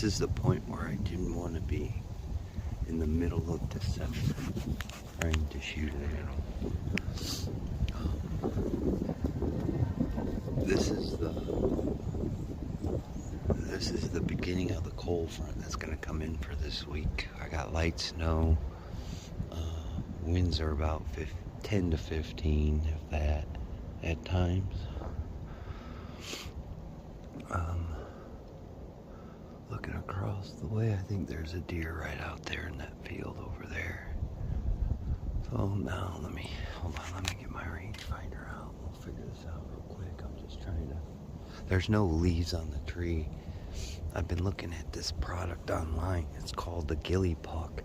This is the point where I didn't want to be in the middle of December trying to shoot an animal. This is the beginning of the cold front that's going to come in for this week. I got light snow. Winds are about 10 to 15, if that, at times. Looking across the way, I think there's a deer right out there in that field over there. So now let me get my rangefinder out. We'll figure this out real quick. I'm just trying to. There's no leaves on the tree. I've been looking at this product online. It's called the Gilly Puck.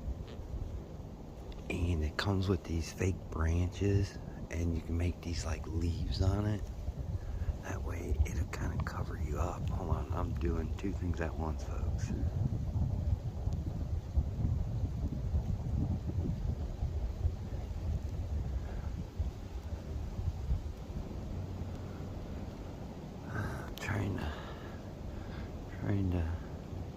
And it comes with these fake branches, and you can make these like leaves on it. That way it'll kind of cover you up. Hold on, I'm doing two things at once, folks. Trying to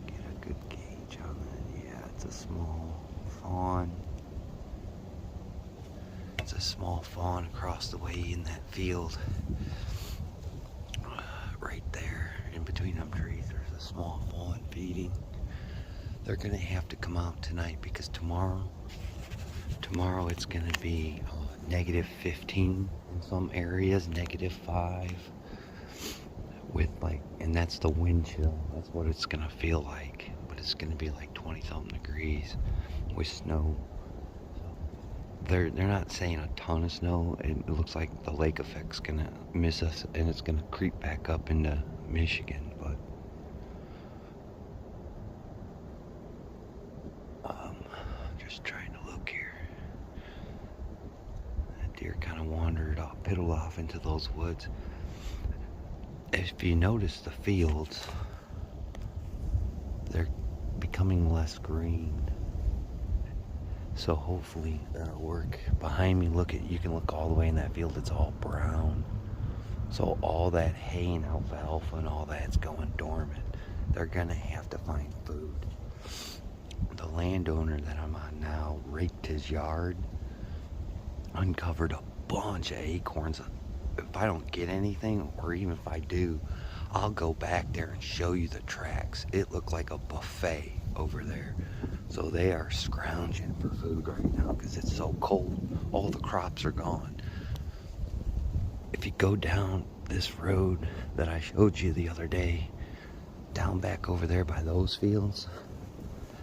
get a good gauge on it. Yeah, it's a small fawn. It's a small fawn across the way in that field. Right there, in between them trees, there's a small fawn feeding. They're gonna have to come out tonight because tomorrow it's gonna be negative 15 in some areas, negative 5. With and that's the wind chill. That's what it's gonna feel like. But it's gonna be like 20-something degrees with snow. They're not saying a ton of snow. It looks like the lake effect's gonna miss us and it's gonna creep back up into Michigan. But just trying to look here. That deer kind of wandered off, piddled off into those woods. If you notice the fields, they're becoming less green. So hopefully that'll work. Behind me, you can look all the way in that field, it's all brown. So all that hay and alfalfa and all that's going dormant. They're gonna have to find food. The landowner that I'm on now raked his yard, uncovered a bunch of acorns. If I don't get anything, or even if I do, I'll go back there and show you the tracks. It looked like a buffet over there. So they are scrounging for food right now because it's so cold. All the crops are gone. If you go down this road that I showed you the other day, down back over there by those fields,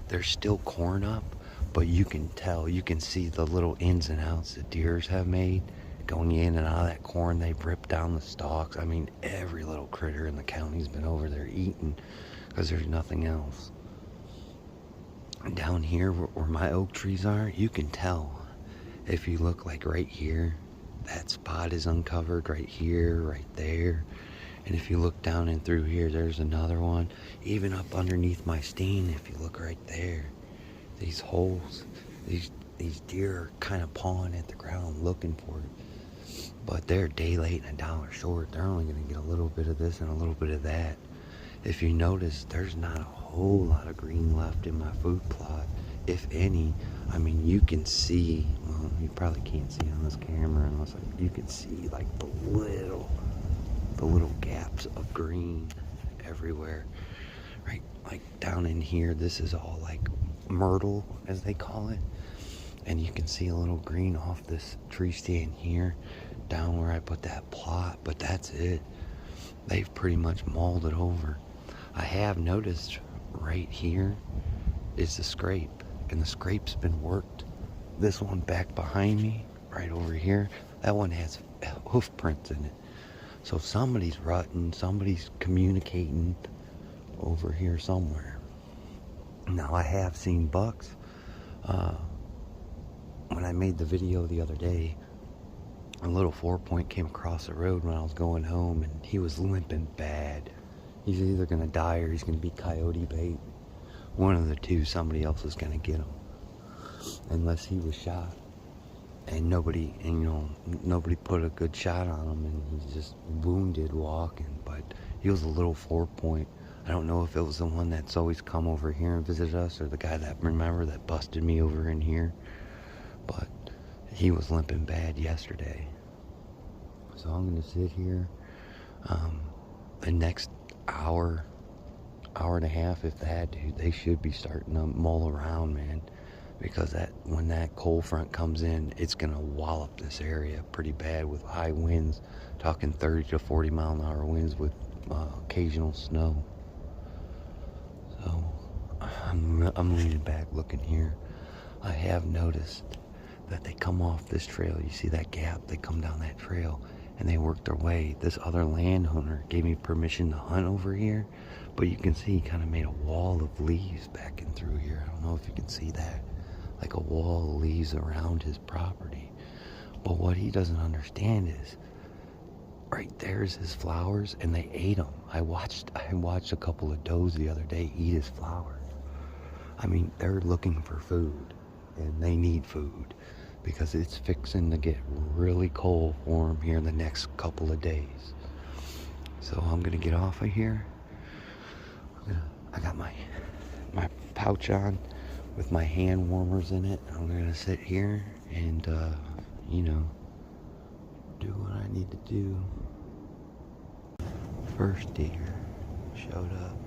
there's still corn up, but you can tell, you can see the little ins and outs the deers have made. Going in and out of that corn, they've ripped down the stalks. I mean, every little critter in the county's been over there eating because there's nothing else. Down here where my oak trees are, you can tell. If you look like right here, that spot is uncovered right here, right there. And if you look down and through here, there's another one. Even up underneath my steen, if you look right there, these holes, these deer are kind of pawing at the ground looking for it. But they're a day late and $1 short. They're only going to get a little bit of this and a little bit of that. If you notice, there's not a whole lot of green left in my food plot, if any. I mean, you can see, well, you probably can't see on this camera unless you can see like the little gaps of green everywhere. Right, like down in here, this is all like myrtle, as they call it. And you can see a little green off this tree stand here, down where I put that plot, but that's it. They've pretty much mauled it over. I have noticed right here is the scrape, and the scrape's been worked. This one back behind me, right over here, that one has hoof prints in it. So somebody's rutting, somebody's communicating over here somewhere. Now I have seen bucks. When I made the video the other day, a little 4-point came across the road when I was going home, and he was limping bad. He's either going to die or he's going to be coyote bait. One of the two, somebody else is going to get him. Unless he was shot. And nobody put a good shot on him, and he's just wounded walking. But he was a little 4-point. I don't know if it was the one that's always come over here and visited us or the guy that, remember, that busted me over in here. But he was limping bad yesterday. So I'm going to sit here. The next hour and a half, if that, dude, they should be starting to mull around, man. Because when that cold front comes in, it's going to wallop this area pretty bad with high winds. Talking 30 to 40 mile an hour winds with occasional snow. So I'm leaning back looking here. I have noticed that they come off this trail. You see that gap? They come down that trail and they work their way. This other landowner gave me permission to hunt over here, but you can see he kind of made a wall of leaves back in through here. I don't know if you can see that. Like a wall of leaves around his property. But what he doesn't understand is right there's his flowers, and they ate them. I watched a couple of does the other day eat his flowers. I mean, they're looking for food, and they need food because it's fixing to get really cold for them here in the next couple of days. So I'm gonna get off of here. I got my pouch on with my hand warmers in it. I'm gonna sit here and you know, do what I need to do. First deer showed up,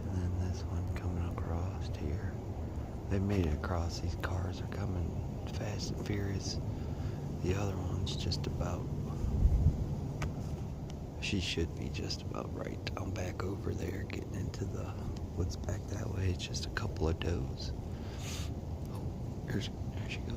and then this one coming across here. They made it across. These cars are coming fast and furious. The other one's just about, she should be just about right down back over there, getting into the woods back that way. It's just a couple of does. Oh, there she goes.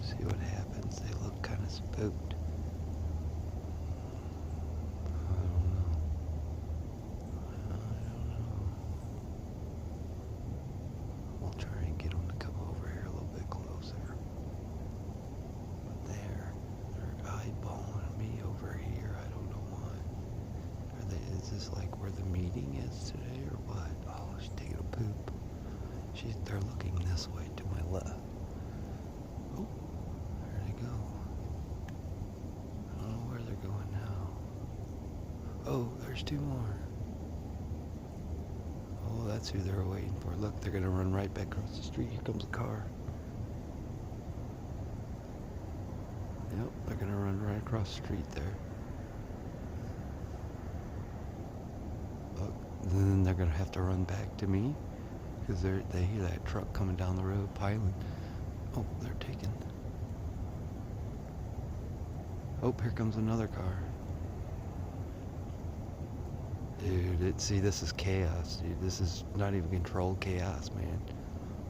See what happens. They look kind of spooked. I don't know. We'll try and get them to come over here a little bit closer. But they're eyeballing me over here. I don't know why. Is this like where the meeting is today or what? Oh, she's taking a poop. They're looking this way to my left. Oh. Oh, there's two more. Oh, that's who they're waiting for. Look, they're gonna run right back across the street. Here comes a car. Yep, they're gonna run right across the street there. Look, then they're gonna have to run back to me because they hear that truck coming down the road piling. Oh, they're taking. Oh, here comes another car. Dude, see, this is chaos, dude. This is not even controlled chaos, man.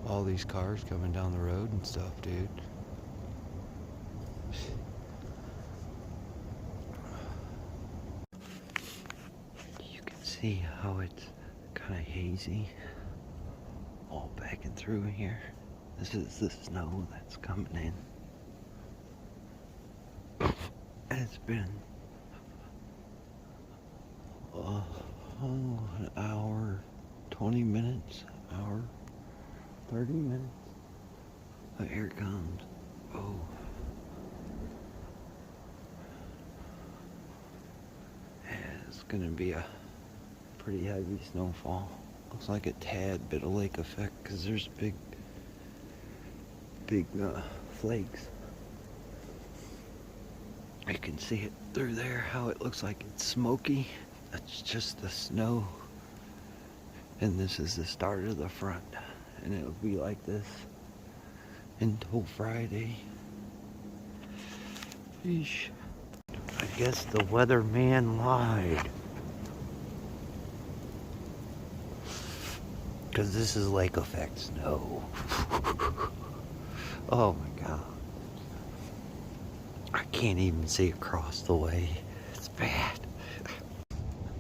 All these cars coming down the road and stuff, dude. You can see how it's kind of hazy all back and through here. This is the snow that's coming in. And it's been an hour, 20 minutes, hour, 30 minutes. Oh, here it comes. Oh. Yeah, it's gonna be a pretty heavy snowfall. Looks like a tad bit of lake effect because there's big flakes. You can see it through there, how it looks like it's smoky. That's just the snow. And this is the start of the front. And it'll be like this until Friday. Sheesh. I guess the weatherman lied. Because this is lake effect snow. Oh my God. I can't even see across the way. It's bad.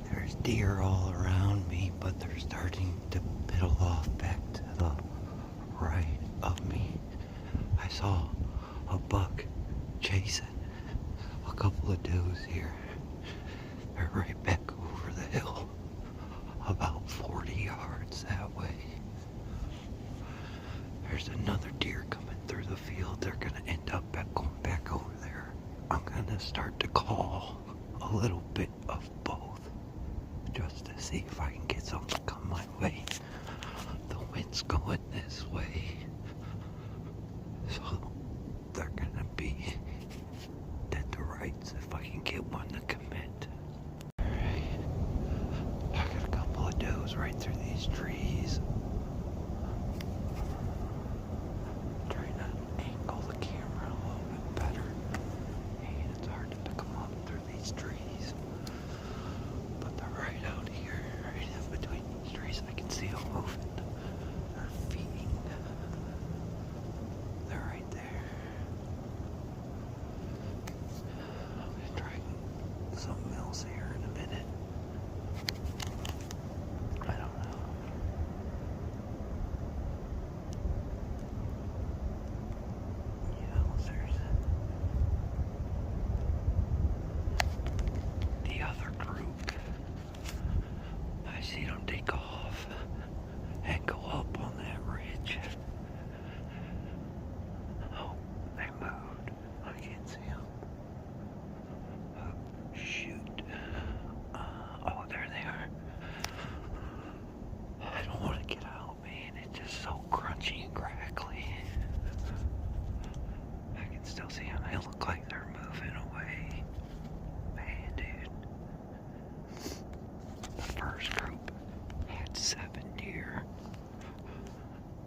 There's deer all around me, but they're starting to piddle off back to the right of me. I saw a buck chasing a couple of does here. They're right back over the hill, about 40 gonna start to call a little bit of both, just to see if I can get something to come my way. The wind's going this way, so they're gonna be dead to rights if I can get one to commit. Alright, I got a couple of does right through these trees. Trying to angle the camera a little bit better. And it's hard to pick them up through these trees. But they're right out here, right in between these trees. I can see them moving. They're feeding. They're right there. I'm gonna try something else here in a minute. I don't know. There's the other group. I see them take off and go up on that ridge. Oh, they moved. I can't see them. Oh, shoot. Oh, there they are. I don't want to get out, man. It's just so crunchy and crackly. I can still see them. They look like they're moving away. Man, dude. The first group had 7 deer.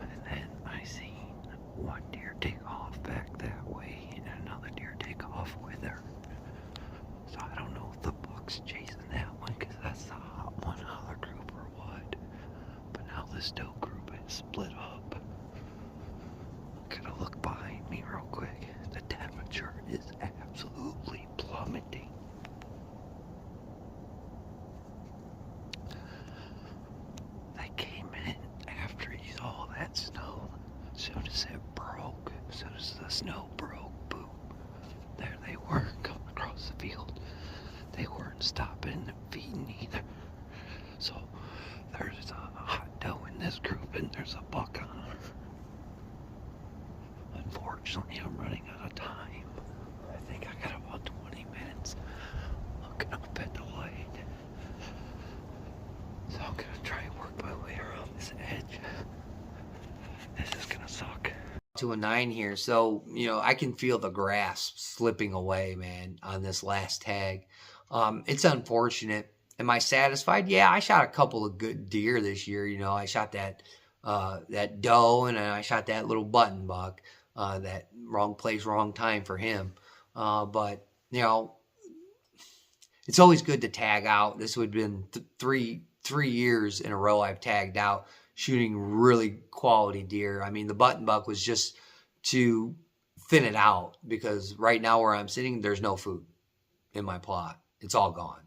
And then I seen one deer take off back that way and another deer take off with her. So I don't know if the buck's chasing that one because that's the hot one out of the group or what. But now this doe group is split up. Gotta look behind me real quick. The temperature is absolutely plummeting. They came in after he saw that snow. As soon as it broke, as soon as the snow broke, boom, there they were coming across the field. They weren't stopping and feeding either. So there's a hot doe in this group and there's a buck on her. Unfortunately, I'm running out of time. I think I got about 20 minutes looking up at the light. So I'm gonna try and work my way around this edge. This is gonna suck. To a 9 here, so I can feel the grass slipping away, man, on this last tag. It's unfortunate. Am I satisfied? Yeah, I shot a couple of good deer this year. I shot that doe and I shot that little button buck. That wrong place, wrong time for him. But it's always good to tag out. This would have been three years in a row I've tagged out shooting really quality deer. I mean, the button buck was just to thin it out because right now where I'm sitting, there's no food in my plot. It's all gone.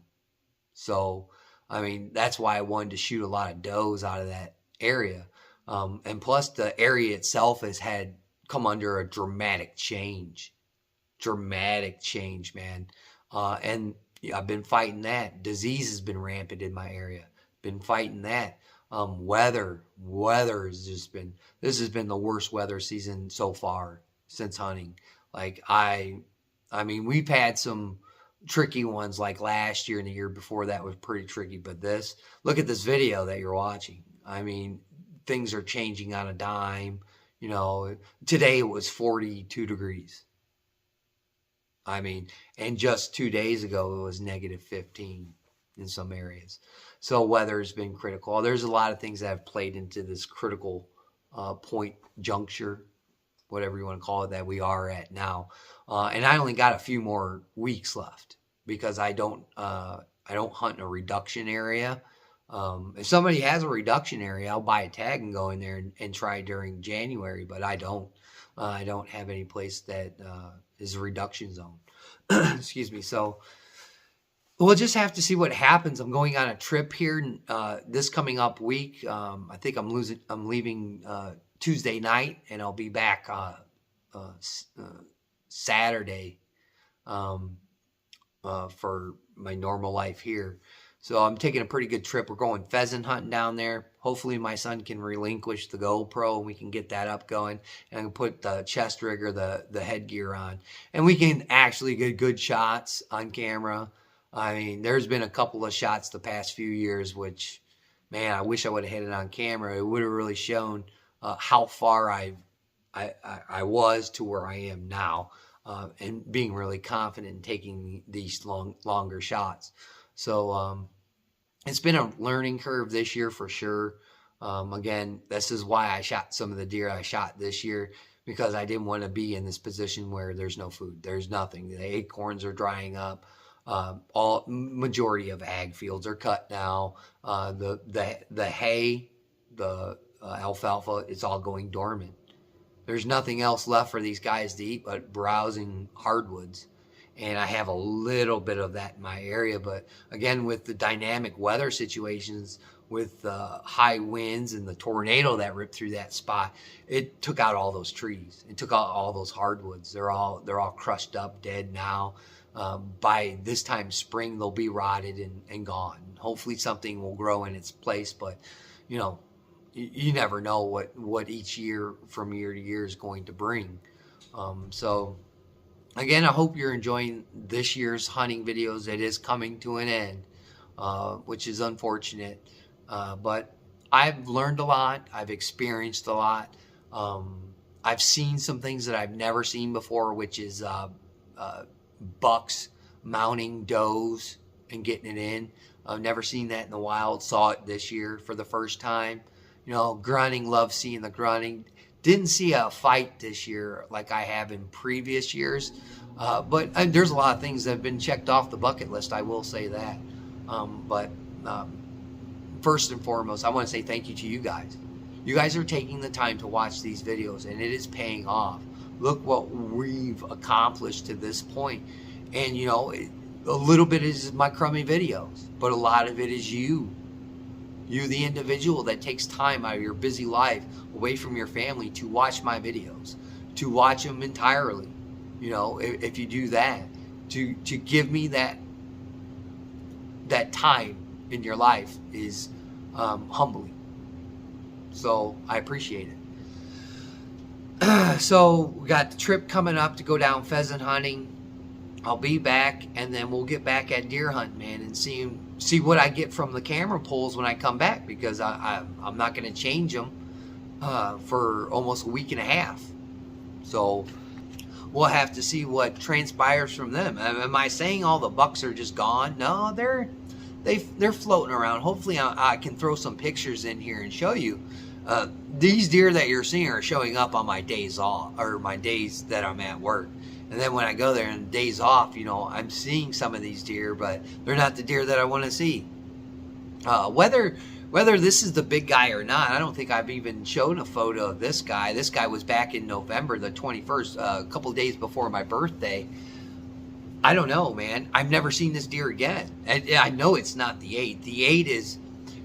So, I mean, that's why I wanted to shoot a lot of does out of that area. And plus the area itself has had come under a dramatic change, man. And I've been fighting that. Disease has been rampant in my area. Been fighting that. Weather has just been, this has been the worst weather season so far since hunting. Like I mean, we've had some tricky ones like last year and the year before that was pretty tricky, but look at this video that you're watching. I mean, things are changing on a dime. Today it was 42 degrees. I mean, and just 2 days ago it was negative 15 in some areas. So weather's been critical. There's a lot of things that have played into this critical point juncture, whatever you want to call it, that we are at now. And I only got a few more weeks left because I don't hunt in a reduction area. If somebody has a reduction area, I'll buy a tag and go in there and try during January, but I don't have any place that is a reduction zone. Excuse me. So we'll just have to see what happens. I'm going on a trip here this coming up week. I think I'm leaving Tuesday night, and I'll be back Saturday for my normal life here. So I'm taking a pretty good trip. We're going pheasant hunting down there. Hopefully my son can relinquish the GoPro and we can get that up going. And I can put the chest rig or the headgear on. And we can actually get good shots on camera. I mean, there's been a couple of shots the past few years, which, man, I wish I would have hit it on camera. It would have really shown how far I was to where I am now, and being really confident in taking these longer shots. So it's been a learning curve this year for sure. Again, this is why I shot some of the deer I shot this year, because I didn't want to be in this position where there's no food, there's nothing. The acorns are drying up. All majority of ag fields are cut now. The hay, the alfalfa, it's all going dormant. There's nothing else left for these guys to eat but browsing hardwoods. And I have a little bit of that in my area, but again, with the dynamic weather situations, with the high winds and the tornado that ripped through that spot, it took out all those trees. It took out all those hardwoods. They're all crushed up, dead now. By this time spring, they'll be rotted and gone. Hopefully something will grow in its place, but you know, you never know what each year from year to year is going to bring. So again, I hope you're enjoying this year's hunting videos. It is coming to an end, which is unfortunate. But I've learned a lot. I've experienced a lot. I've seen some things that I've never seen before, which is bucks mounting does and getting it in. I've never seen that in the wild. Saw it this year for the first time. You know, grunting, love seeing the grunting. Didn't see a fight this year like I have in previous years. But there's a lot of things that have been checked off the bucket list, I will say that. But first and foremost, I want to say thank you to you guys. You guys are taking the time to watch these videos, and it is paying off. Look what we've accomplished to this point. And, you know, a little bit is my crummy videos, but a lot of it is you. You, the individual that takes time out of your busy life away from your family to watch my videos, to watch them entirely. You know, if you do that, to give me that time in your life is humbling. So I appreciate it. So we got the trip coming up to go down pheasant hunting. I'll be back, and then we'll get back at deer hunting, man, and see what I get from the camera pulls when I come back, because I'm not going to change them for almost a week and a half. So we'll have to see what transpires from them. Am I saying all the bucks are just gone? No, they're floating around. Hopefully I can throw some pictures in here and show you. These deer that you're seeing are showing up on my days off, or my days that I'm at work. And then when I go there and days off, you know, I'm seeing some of these deer, but they're not the deer that I want to see. Whether this is the big guy or not, I don't think I've even shown a photo of this guy. This guy was back in November the 21st, a couple days before my birthday. I don't know, man. I've never seen this deer again. And I know it's not the 8. The 8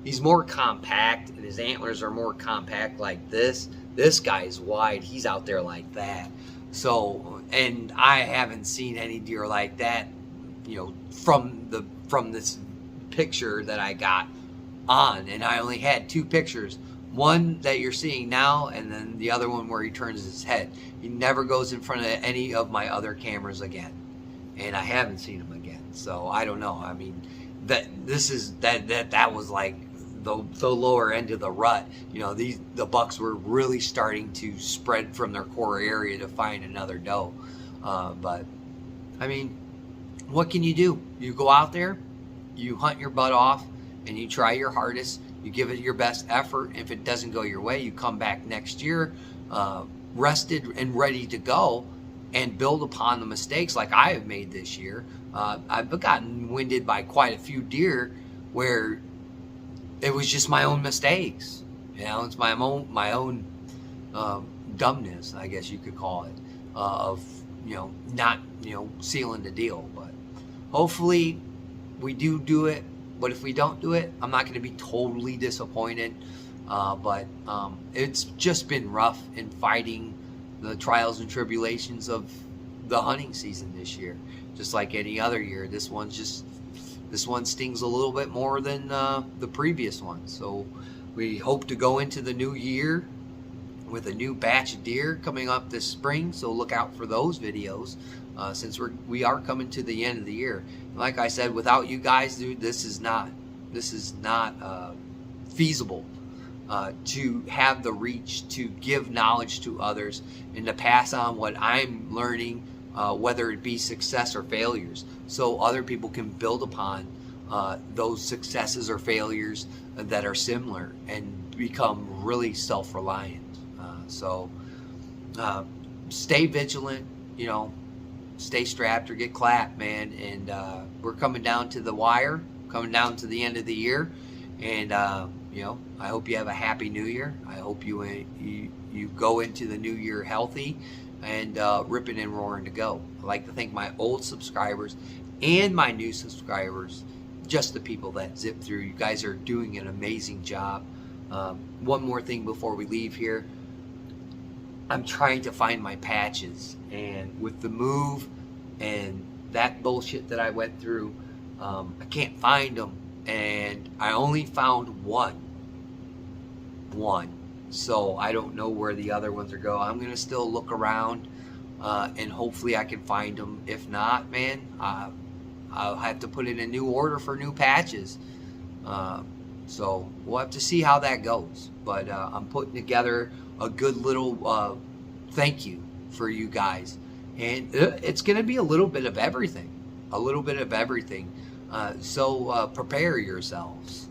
he's more compact, and his antlers are more compact like this. This guy is wide. He's out there like that. So, and I haven't seen any deer like that, you know, from this picture that I got on. And I only had 2 pictures. One that you're seeing now, and then the other one where he turns his head. He never goes in front of any of my other cameras again. And I haven't seen him again. So I don't know. I mean, that was like the lower end of the rut. You know, the bucks were really starting to spread from their core area to find another doe. But I mean, what can you do? You go out there, you hunt your butt off, and you try your hardest. You give it your best effort. If it doesn't go your way, you come back next year, rested and ready to go, and build upon the mistakes like I have made this year. I've gotten winded by quite a few deer where it was just my own mistakes. You know, it's my own dumbness, I guess you could call it, of, you know, not, you know, sealing the deal. But hopefully we do it. But if we don't do it, I'm not going to be totally disappointed. But it's just been rough in fighting the trials and tribulations of the hunting season this year. Just like any other year, this one's just This one stings a little bit more than the previous one. So we hope to go into the new year with a new batch of deer coming up this spring. So look out for those videos since we are coming to the end of the year. Like I said, without you guys, dude, this is not feasible to have the reach to give knowledge to others and to pass on what I'm learning, whether it be success or failures, so other people can build upon those successes or failures that are similar and become really self-reliant. So stay vigilant, you know, stay strapped or get clapped, man. And we're coming down to the wire, coming down to the end of the year. And, you know, I hope you have a happy new year. I hope you go into the new year healthy and ripping and roaring to go. I'd like to thank my old subscribers and my new subscribers, just the people that zip through. You guys are doing an amazing job. One more thing before we leave here. I'm trying to find my patches, and with the move and that bullshit that I went through, I can't find them, and I only found one. So I don't know where the other ones are going. I'm gonna still look around, and hopefully I can find them. If not, man, I'll have to put in a new order for new patches. So we'll have to see how that goes. But I'm putting together a good little thank you for you guys, and it's going to be a little bit of everything, so prepare yourselves,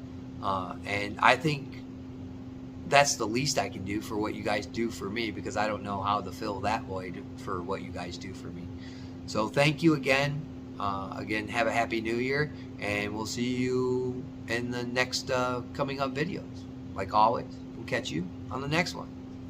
and I think that's the least I can do for what you guys do for me, because I don't know how to fill that void for what you guys do for me. So thank you again. Again, have a happy new year, and we'll see you in the next coming up videos. Like always, we'll catch you on the next one.